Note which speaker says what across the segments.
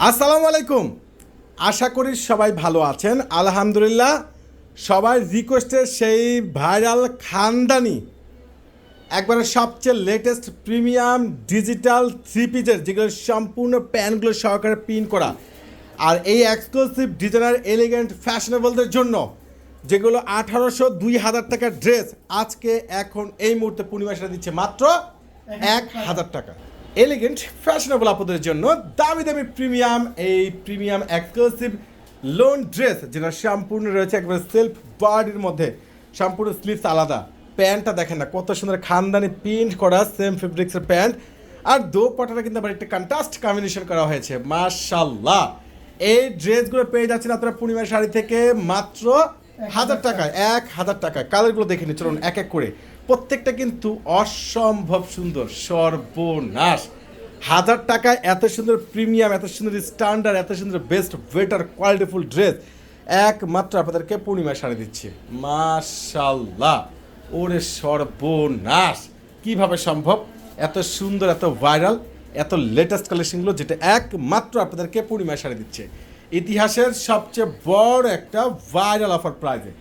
Speaker 1: আসসালামু আলাইকুম। আশা করি সবাই ভালো আছেন। আলহামদুলিল্লাহ, সবাই রিকোয়েস্টের সেই ভাইরাল খানদানি একবারে সবচেয়ে লেটেস্ট প্রিমিয়াম ডিজিটাল থ্রি পিসের যেগুলো সম্পূর্ণ প্যান্টগুলো সহকারে পিন করা, আর এই এক্সক্লুসিভ ডিজাইনার এলিগেন্ট ফ্যাশনেবলদের জন্য যেগুলো 1800-2000 টাকার ড্রেস আজকে এখন এই মুহূর্তে পূর্ণিমা সেটা দিচ্ছে মাত্র 1000 টাকা। এলিগেন্ট ফ্যাশনেবল আপুদের জন্য দামি দামি প্রিমিয়াম এক্সক্লুসিভ লোন ড্রেস যেটা সম্পূর্ণ রয়েছে একবার সেলফ বডির মধ্যে, সম্পূর্ণ স্লিভস আলাদা। প্যান্টটা দেখেন না কত সুন্দর খানদানি প্রিন্ট করা সেম ফেব্রিক্সের প্যান্ট, আর দোপাট্টাটা কিন্তু আবার একটা কন্ট্রাস্ট কম্বিনেশন করা হয়েছে। মাশাআল্লাহ, এই ড্রেসগুলো পেয়ে যাচ্ছেন আপনারা পূর্ণিমা শাড়ি থেকে মাত্র 1000 টাকায়। 1000 টাকায় কালারগুলো দেখে নিন, চলুন এক এক করে। প্রত্যেকটা কিন্তু অসম্ভব সুন্দর, সর্বনাশ। 1000 টাকায় এত সুন্দর প্রিমিয়াম, এত সুন্দর স্ট্যান্ডার্ড, এত সুন্দর বেস্ট বেটার কোয়ালিটিফুল ড্রেস একমাত্র আপনাদেরকে পূর্ণিমা শাড়ি দিচ্ছে। মাশাআল্লাহ, ওরে সর্বনাশ, কিভাবে সম্ভব এত সুন্দর, এত ভাইরাল, এত লেটেস্ট কালেকশনগুলো যেটা একমাত্র আপনাদেরকে পূর্ণিমা শাড়ি দিচ্ছে ইতিহাসের সবচেয়ে বড় একটা ভাইরাল অফার প্রাইজে।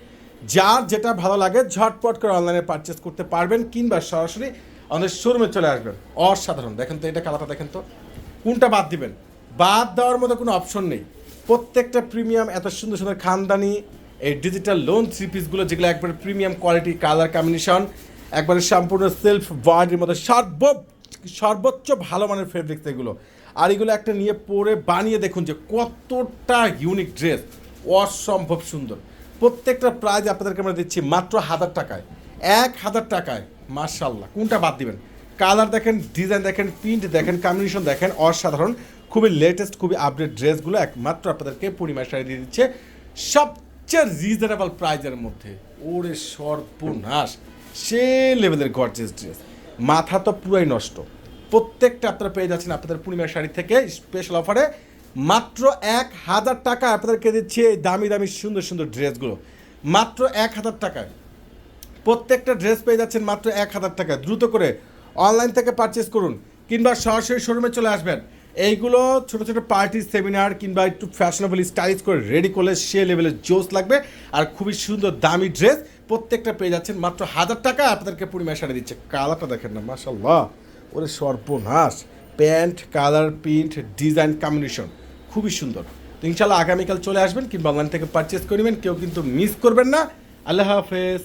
Speaker 1: যার যেটা ভালো লাগে ঝটপট করে অনলাইনে পারচেস করতে পারবেন, কিংবা সরাসরি আমাদের শোরুমে চলে আসবেন। অসাধারণ, দেখেন তো এটা কালারটা দেখেন তো, কোনটা বাদ দিবেন? বাদ দেওয়ার মতো কোনো অপশন নেই। প্রত্যেকটা প্রিমিয়াম এত সুন্দর সুন্দর খানদানি এই ডিজিটাল লোন থ্রি পিসগুলো যেগুলো একবারে প্রিমিয়াম কোয়ালিটি, কালার কম্বিনেশন, একবারে সম্পূর্ণ সেলফ বডির মধ্যে সর্বোচ্চ ভালো মানের ফেব্রিক্স এগুলো। আর এগুলো একটা নিয়ে পরে বানিয়ে দেখুন যে কতটা ইউনিক ড্রেস, অসম্ভব সুন্দর। প্রত্যেকটা প্রাইজ আপনাদেরকে আমরা দিচ্ছি মাত্র 1000 টাকায়। 1000 টাকায়। মাশাআল্লাহ, কোনটা বাদ দিবেন? কালার দেখেন, ডিজাইন দেখেন, প্রিন্ট দেখেন, কম্বিনেশন দেখেন, অসাধারণ। খুবই লেটেস্ট, খুবই আপডেট ড্রেসগুলো একমাত্র আপনাদেরকে পূর্ণিমা শাড়ি দিয়ে দিচ্ছে সবচেয়ে রিজনেবল প্রাইজের মধ্যে। ওরে সর্বনাশ, সে লেভেলের গর্জিয়াস ড্রেস, মাথা তো পুরাই নষ্ট। প্রত্যেকটা আপনারা পেয়ে যাচ্ছেন আপনাদের পূর্ণিমা শাড়ি থেকে স্পেশাল অফারে মাত্র 1000 টাকা আপনাদেরকে দিচ্ছে এই দামি দামি সুন্দর সুন্দর ড্রেসগুলো মাত্র 1000 টাকায়। প্রত্যেকটা ড্রেস পেয়ে যাচ্ছেন মাত্র 1000 টাকায়। দ্রুত করে অনলাইন থেকে পারচেস করুন, কিংবা সরাসরি শোরুমে চলে আসবেন। এইগুলো ছোটো ছোটো পার্টি, সেমিনার কিংবা একটু ফ্যাশনেবল স্টাইলিশ করে রেডি করলে সে লেভেলের জোস লাগবে। আর খুবই সুন্দর দামি ড্রেস প্রত্যেকটা পেয়ে যাচ্ছেন মাত্র 1000 টাকা আপনাদেরকে পূর্ণিমা শাড়ি দিচ্ছে। কালারটা দেখেন না, মাশাআল্লাহ, ওরে সর্বনাশ। Pant, colour, print, design combination খুবই সুন্দর। তো ইনশাল্লাহ আগামীকাল চলে আসবেন, কিংবা অনলাইন থেকে পারচেস করে নেবেন। কেউ কিন্তু মিস করবেন না। আল্লাহ হাফেজ।